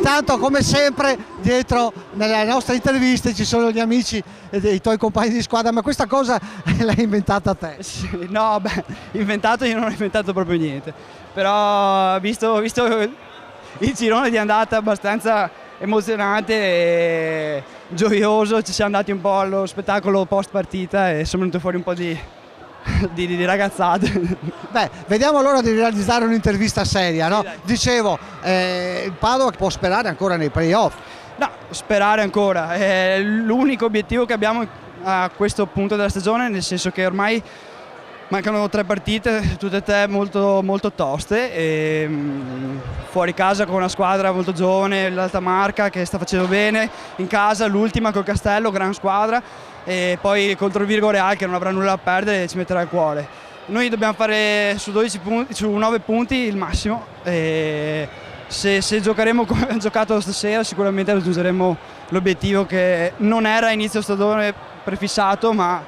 intanto come sempre dietro nelle nostre interviste ci sono gli amici e i tuoi compagni di squadra, ma questa cosa l'hai inventata te? Sì, no, beh, inventato io non ho inventato proprio niente, però visto il girone di andata abbastanza emozionante e gioioso, ci siamo andati un po' allo spettacolo post partita e sono venuto fuori un po' di ragazzate. Beh, vediamo allora di realizzare un'intervista seria, no? Sì, Dicevo, il Padova può sperare ancora nei playoff. No, sperare ancora, è l'unico obiettivo che abbiamo a questo punto della stagione, nel senso che ormai mancano 3 partite, tutte e 3 molto, molto toste, e fuori casa con una squadra molto giovane, l'Alta Marca che sta facendo bene, in casa l'ultima col Castello, gran squadra, e poi contro il Virgo Real che non avrà nulla da perdere e ci metterà il cuore. Noi dobbiamo fare su 12 punti, su 9 punti il massimo, e se giocheremo come abbiamo giocato stasera sicuramente raggiungeremo l'obiettivo che non era a inizio stagione prefissato, ma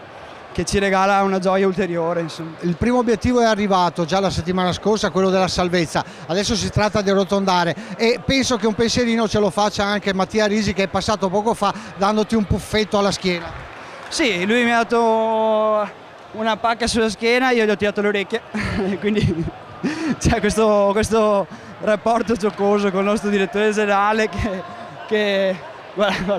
che ci regala una gioia ulteriore, insomma. Il primo obiettivo è arrivato già la settimana scorsa, quello della salvezza, adesso si tratta di arrotondare e penso che un pensierino ce lo faccia anche Mattia Risi, che è passato poco fa dandoti un puffetto alla schiena. Sì, lui mi ha dato una pacca sulla schiena, io gli ho tirato le orecchie, quindi c'è questo rapporto giocoso con il nostro direttore generale che guarda,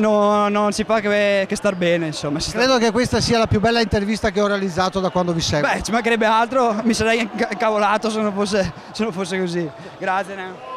non si fa che star bene, insomma. Credo che questa sia la più bella intervista che ho realizzato da quando vi seguo. Beh, ci mancherebbe altro, mi sarei incavolato se non fosse così. Grazie.